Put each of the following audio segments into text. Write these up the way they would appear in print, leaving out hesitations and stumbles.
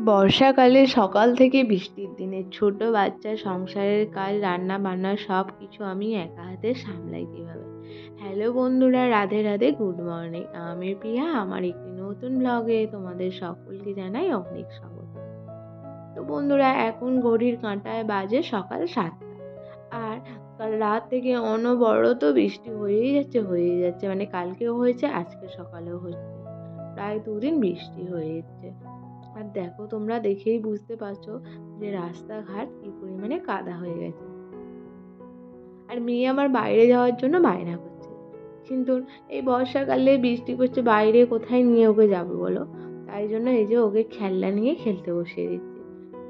বর্ষাকালে সকাল থেকে বৃষ্টির দিনে ছোট বাচ্চা সংসারের কাজ রান্না বান্না সব কিছু আমি একা হাতে সামলাই কীভাবে। হ্যালো বন্ধুরা, রাধে রাধে, গুড মর্নিং। আমি প্রিয়া, আমার একটি নতুন ব্লগে তোমাদের সকলকে জানাই অনেক স্বাগত। তো বন্ধুরা, এখন ঘড়ির কাঁটায় বাজে সকাল 7টা। আর কাল রাত থেকে অনবরত বৃষ্টি হয়েই যাচ্ছে, মানে কালকেও হয়েছে, আজকে সকালেও হচ্ছে, প্রায় 2 দিন বৃষ্টি হয়ে যাচ্ছে। আর দেখো, তোমরা দেখেই বুঝতে পারছো যে রাস্তাঘাট কি পরিমাণে কাদা হয়ে গেছে। আর মেয়ে আমার বাইরে যাওয়ার জন্য বায়না করছে, কিন্তু এই বর্ষাকালে বৃষ্টি করছে, বাইরে কোথায় নিয়ে ওকে যাবো বলো? তাই জন্য এই যে ওকে খেলনা নিয়ে খেলতে বসিয়ে দিচ্ছি,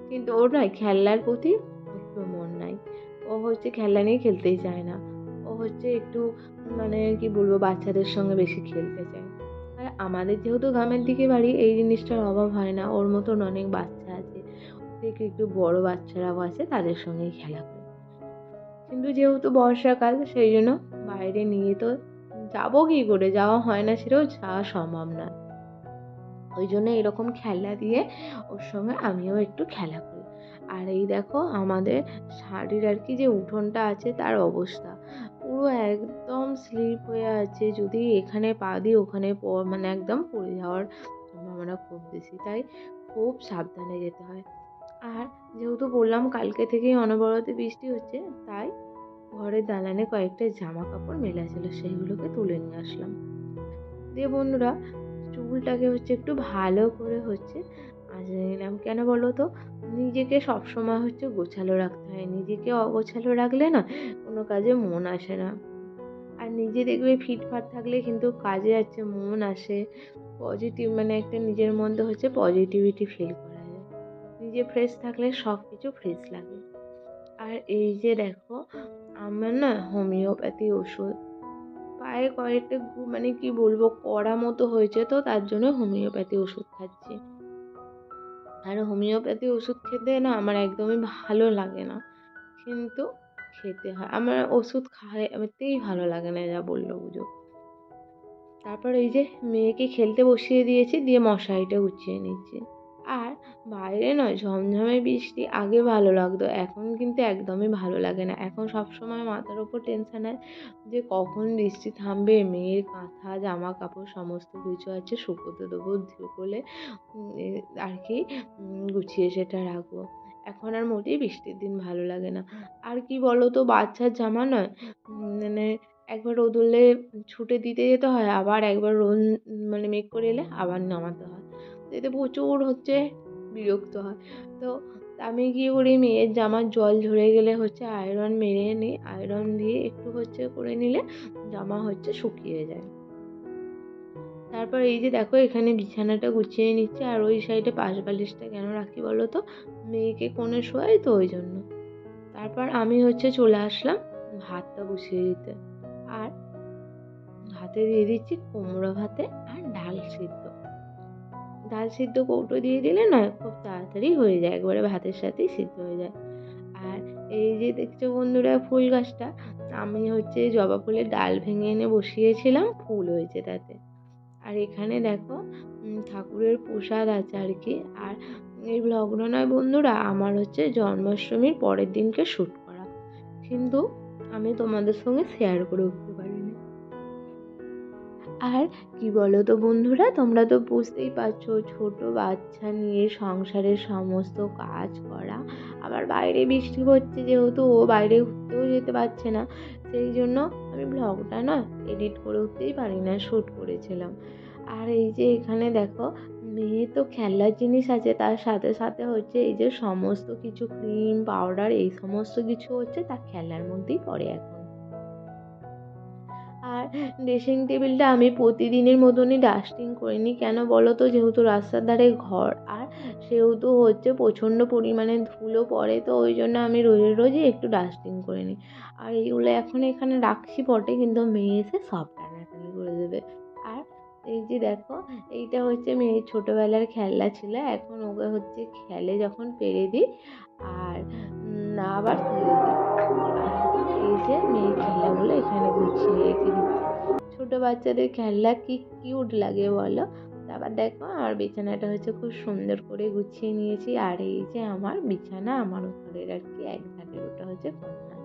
কিন্তু ওর নয় খেলনার প্রতি একটু মন নাই। ও হচ্ছে খেলনা নিয়ে খেলতেই চায় না। ও হচ্ছে একটু মানে কি বলবো, বাচ্চাদের সঙ্গে বেশি খেলতে চায়। আর আমাদের যেহেতু গ্রামের দিকে বাড়ি, এই জিনিসটার অভাব হয় না। ওর মতন অনেক বাচ্চা আছে, থেকে একটু বড় বাচ্চারাও আছে, তাদের সঙ্গেই খেলা করে। কিন্তু যেহেতু বর্ষাকাল, সেই জন্য বাইরে নিয়ে তো যাবো, কি করে যাওয়া হয় না, সেটাও যাওয়া সম্ভব না। ওই জন্য এরকম খেলনা দিয়ে ওর সঙ্গে আমিও একটু খেলা করি। আর এই দেখো, আমাদের শাড়ির আর কি যে উঠোনটা আছে, তার অবস্থা পুরো একদম স্লিপ হয়ে আছে। যদি এখানে পা দিই ওখানে মানে একদম পড়ে যাওয়ার সম্ভাবনা খুব বেশি, তাই খুব সাবধানে যেতে হয়। আর যেহেতু বললাম কালকে থেকেই অনবরত বৃষ্টি হচ্ছে, তাই ঘরের দালানে কয়েকটা জামা কাপড় মেলা ছিল, সেইগুলোকে তুলে নিয়ে আসলাম। দিয়ে বন্ধুরা, চুলটাকে হচ্ছে একটু ভালো করে হচ্ছে আঁচড়ে নিলাম। কেন বলো তো? নিজেকে সবসময় হচ্ছে গোছালো রাখতে হয়। নিজেকে অগোছালো রাখলে না কোনো কাজে মন আসে না। আর নিজে দেখবে ফিটফাট থাকলে কিন্তু কাজে হচ্ছে মন আসে, পজিটিভ, মানে একটা নিজের মধ্যে হচ্ছে পজিটিভিটি ফিল করা যায়। নিজে ফ্রেশ থাকলে সব কিছু ফ্রেশ লাগে। আর এই যে দেখো, আমার না হোমিওপ্যাথি ওষুধ পায়ে কয়েকটা মানে কি বলবো, কড়া মতো হয়েছে, তো তার জন্য হোমিওপ্যাথি ওষুধ খাচ্ছি। আর হোমিওপ্যাথি ওষুধ খেতে না আমার একদমই ভালো লাগে না, কিন্তু খেতে হয়। আমার ওষুধ খাওয়াতেই ভালো লাগে না, যা বললো বুঝো। তারপর এই যে মেয়েকে খেলতে বসিয়ে দিয়েছি, দিয়ে মশারিটা গুছিয়ে নিচ্ছি। আর বাইরে নয় ঝমঝমে বৃষ্টি আগে ভালো লাগতো, এখন কিন্তু একদমই ভালো লাগে না। এখন সবসময় মাথার ওপর টেনশন হয় যে কখন বৃষ্টি থামবে, মেয়ের কাঁথা জামা কাপড় সমস্ত কিছু আছে, শুকোতে দেবো, ধুয়ে আর কি গুছিয়ে সেটা রাখবো। এখন আর মোটেই বৃষ্টির দিন ভালো লাগে না। আর কি বলো তো, বাচ্চার জামা নয়, মানে একবার রোদ উঠলে ছুটে দিতে যেতে হয়, আবার একবার রোদ মানে মেঘ করে এলে আবার নামাতে হয়। এতে প্রচুর হচ্ছে বিরক্ত হয়। তো আমি কি করি, মেয়ের জামার জল ঝরে গেলে হচ্ছে আয়রন মেরে নিই, আয়রন দিয়ে একটু হচ্ছে করে নিলে জামা হচ্ছে শুকিয়ে যায়। তারপর এই যে দেখো, এখানে বিছানাটা গুছিয়ে নিচ্ছে। আর ওই সাইডে পাশ বালিশটা কেন রাখি বলো তো? মেয়েকে কোণে শোয়াই তো, ওই জন্য। তারপর আমি হচ্ছে চলে আসলাম ভাতটা বসিয়ে দিতে। আর ভাতে দিয়ে দিচ্ছি কুমড়ো ভাতে আর ডাল সিদ্ধ। ডাল সিদ্ধ কৌটো দিয়ে দিলে না খুব তাড়াতাড়ি হয়ে যায়, একবারে ভাতের সাথেই সিদ্ধ হয়ে যায়। আর এই যে দেখছো বন্ধুরা, ফুল গাছটা আমি হচ্ছে জবা ফুলের ডাল ভেঙে এনে বসিয়েছিলাম, ফুল হয়েছে তাতে। আর এখানে দেখো ঠাকুরের প্রসাদ আছে আর কি। আর এই ব্লগটা নয় বন্ধুরা, আমার হচ্ছে জন্মাষ্টমীর পরের দিনকে শ্যুট করা, কিন্তু আমি তোমাদের সঙ্গে শেয়ার করে উঠতে পারিনি। আর কি বলো তো বন্ধুরা, তোমরা তো বুঝতেই পারছো, ছোট বাচ্চা নিয়ে সংসারের সমস্ত কাজ করা, আবার বাইরে বৃষ্টি হচ্ছে, যেহেতু ও বাইরে ঘুরতেও যেতে পারছে না, সেই জন্য আমি ব্লগটা না এডিট করে উঠতেই পারি না, শ্যুট করেছিলাম। আর এই যে এখানে দেখো, মেয়ে তো খেলনার জিনিস আছে, তার সাথে সাথে হচ্ছে এই যে সমস্ত কিছু ক্রিম পাউডার এই সমস্ত কিছু হচ্ছে তার খেলনার মধ্যেই পড়ে এখন। আর ড্রেসিং টেবিলটা আমি প্রতিদিনের মতনই ডাস্টিং করে নিই। কেন বলো তো? যেহেতু রাস্তার ধারে ঘর, আর সেহেতু হচ্ছে প্রচণ্ড পরিমাণে ধুলো পড়ে, তো ওই জন্য আমি রোজই একটু ডাস্টিং করে নিই। আর এইগুলো এখন এখানে রাখছি পটে, কিন্তু মেয়ে এসে সব টানাটানি করে দেবে। আর এই যে দেখো, এইটা হচ্ছে মেয়ের ছোটোবেলার খেলনা ছিল, এখন ওকে হচ্ছে খেলে যখন পেরে দিই, আর না আবার তুলে দিই। আর এই যে মেয়ের খেলনাগুলো এখানে গুছিয়ে রেখে দিচ্ছি। ছোটো বাচ্চাদের খেলনা কি কিউট লাগে বলো? তারপর দেখো আমার বিছানাটা হচ্ছে খুব সুন্দর করে গুছিয়ে নিয়েছি। আর এই যে আমার বিছানা, আমার ঘরের আর কি এক ধারের ওটা হচ্ছে কন্যা।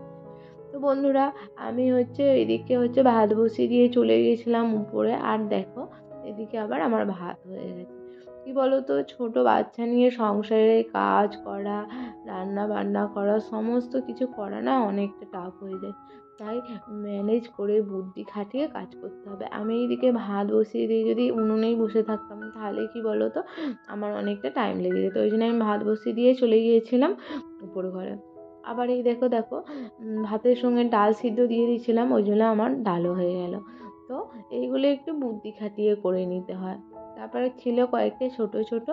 তো বন্ধুরা, আমি হচ্ছে এদিকে হচ্ছে ভাত বসিয়ে দিয়ে চলে গেছিলাম উপরে। আর দেখো এদিকে আবার আমার ভাত হয়ে গেছে। কি বলতো, ছোট বাচ্চা নিয়ে সংসারে কাজ করা, রান্না বান্না করা, সমস্ত কিছু করা না অনেকটা টাফ হয়ে যায়। তাই ম্যানেজ করে বুদ্ধি খাটিয়ে কাজ করতে হবে। আমি এইদিকে ভাত বসিয়ে দিয়ে যদি উনুনেই বসে থাকতাম তাহলে কি বলতো আমার অনেকটা টাইম লেগে যেত। ওই জন্য আমি ভাত বসিয়ে দিয়ে চলে গিয়েছিলাম উপর ঘরে। আবার এই দেখো দেখো ভাতের সঙ্গে ডাল সিদ্ধ দিয়ে দিয়েছিলাম, ওই জন্য আমার ডালও হয়ে গেল। তো এইগুলো একটু বুদ্ধি খাটিয়ে করে নিতে হয়। তারপরে ছিল কয়েকটা ছোট ছোট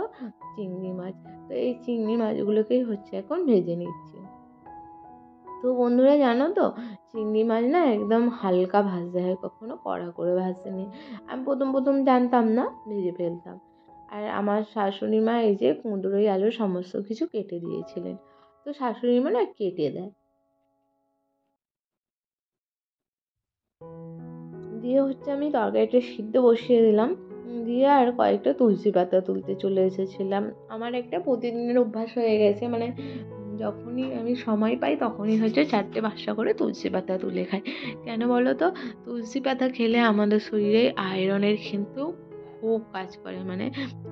চিংড়ি মাছ। তো এই চিংড়ি মাছগুলোকেই হচ্ছে এখন ভেজে নিচ্ছি। তো বন্ধুরা জানো তো, চিংড়ি মাছ না একদম হালকা ভাজতে হয়, কখনো কড়া করে ভাজতে নেই। আমি প্রথম প্রথম জানতাম না, ভেজে ফেলতাম। আর আমার শাশুড়ি মা এই যে কুঁদরোই আলু সমস্ত কিছু কেটে দিয়েছিলেন। তো শাশুড়ি মা না কেটে দেয়, দিয়ে হচ্ছে আমি তরকারিটা সিদ্ধ বসিয়ে দিলাম। দিয়ে আর কয়েকটা তুলসী পাতা তুলতে চলে এসেছিলাম। আমার একটা প্রতিদিনের অভ্যাস হয়ে গেছে, মানে যখনই আমি সময় পাই তখনই হচ্ছে 4টে-5টা করে তুলসী পাতা তুলে খাই। কেন বলো তো, তুলসী পাতা খেলে আমাদের শরীরে আয়রনের কিন্তু খুব কাজ করে, মানে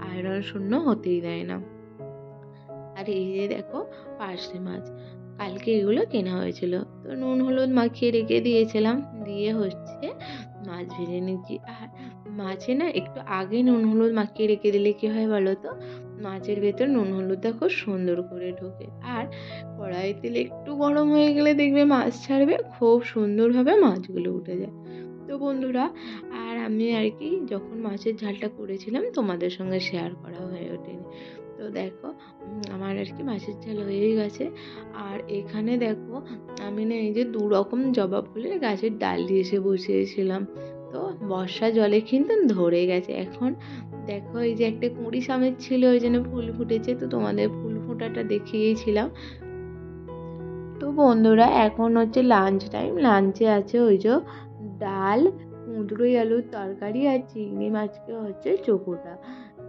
আয়রন শূন্য হতেই দেয় না। আর এই যে দেখো পার্শে মাছ, কালকে এগুলো কেনা হয়েছিল। তো নুন হলুদ মাখিয়ে রেখে দিয়েছিলাম, দিয়ে হচ্ছে মাছ ভেজে নিচ্ছি। আর মাছে না একটু আগে নুন হলুদ মাখিয়ে রেখে দিলে কি হয় বলো তো, মাছের ভেতর নুন হলুদটা খুব সুন্দর করে ঢোকে। আর কড়াই তেল একটু গরম হয়ে গেলে দেখবে মাছ ছাড়বে, খুব সুন্দরভাবে মাছগুলো উঠে যায়। তো বন্ধুরা, আর আমি আর কি যখন মাছের ঝালটা করেছিলাম তোমাদের সঙ্গে শেয়ার করা হয়ে ওঠেনি। তো দেখো আমার আর কি মাছের ঝাল হয়েই গেছে। আর এখানে দেখো আমি না এই যে 2 রকম জবা ফুলের গাছের ডাল দিয়ে এসে বসিয়েছিলাম। তো বর্ষা জলে কিন্তু ধরে গেছে এখন। দেখো এই যে একটা কুঁড়ি সমেত ছিল, ওই জন্য ফুল ফুটেছে, তো তোমাদের ফুল ফোটাটা দেখিয়েছিলাম। তো বন্ধুরা এখন হচ্ছে লাঞ্চ টাইম। লাঞ্চে আছে ওই যে ডাল, কুঁদরোই আলুর তরকারি আর চিংড়ি মাছকে হচ্ছে চোখোটা।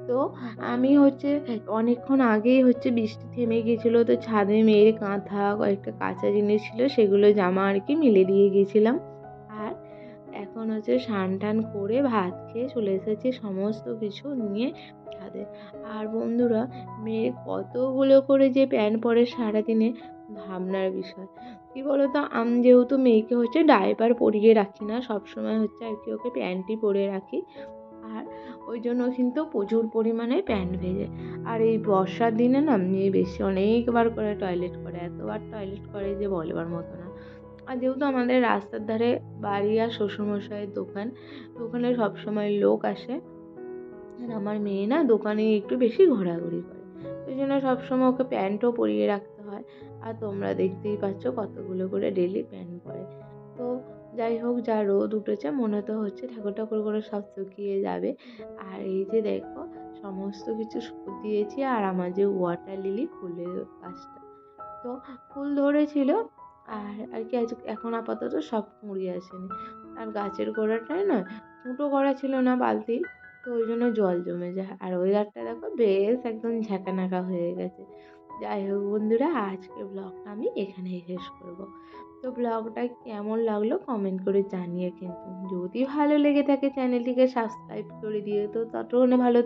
তো আমি হচ্ছে অনেকক্ষণ আগেই হচ্ছে বৃষ্টি থেমে গিয়েছিলো, তো ছাদে মেয়ের কাঁথা কয়েকটা কাঁচা জিনিস ছিল, সেগুলো জামা আর কি মেলে দিয়ে গেছিলাম। আর এখন হচ্ছে স্নান টান করে ভাত খেয়ে চলে এসেছি সমস্ত কিছু নিয়ে ছাদে। আর বন্ধুরা, মেয়ে কতগুলো করে যে প্যান্ট পরে সারাদিনে, ভাবনার বিষয়। কি বলতো, আমি যেহেতু মেয়েকে হচ্ছে ডাইপার পরিয়ে রাখি না, সবসময় হচ্ছে আর কি ওকে প্যান্টই পরে রাখি। আর ওই জন্য কিন্তু প্রচুর পরিমাণে প্যান্ট ভেজে। আর এই বর্ষার দিনে না মেয়ে বেশি অনেকবার করে টয়লেট করে, এতবার টয়লেট করে যে বলবার মতো না। আর যেহেতু আমাদের রাস্তার ধারে বাড়ি আর শ্বশুরমশাইয়ের দোকান, তো ওখানে সবসময় লোক আসে। আর আমার মেয়ে না দোকানে একটু বেশি ঘোরাঘুরি করে, ওই জন্য সবসময় ওকে প্যান্টও পরিয়ে রাখতে হয়। আর তোমরা দেখতেই পাচ্ছ কতগুলো করে ডেলি প্যান্ট পরে। তো যাই হোক, যা রোদ উঠেছে মনে তো হচ্ছে ঠাকুর ঠাকুর করে সব শুকিয়ে যাবে। আর এই যে দেখো সমস্ত কিছু দিয়েছি। আর আমার যে ওয়াটার লিলি ফুলের গাছটা, তো ফুল ধরেছিল। আর আর কি আজ এখন আপাতত সব কুঁড়ি আসেনি। আর গাছের গোড়াটায় না ফুটো করা ছিল না বালতি, তো ওই জন্য জল জমে যায়। আর ওয়েদারটা দেখো বেশ একদম ঝাঁকানাকা হয়ে গেছে। যাই হোক বন্ধুরা, আজকের ব্লগটা আমি এখানেই শেষ করব। তো ব্লগটা কেমন লাগলো কমেন্ট করে জানিয়ে কিন্তু, যদি ভালো লেগে থাকে চ্যানেলটিকে সাবস্ক্রাইব করে দিও। তো ততক্ষণে ভালো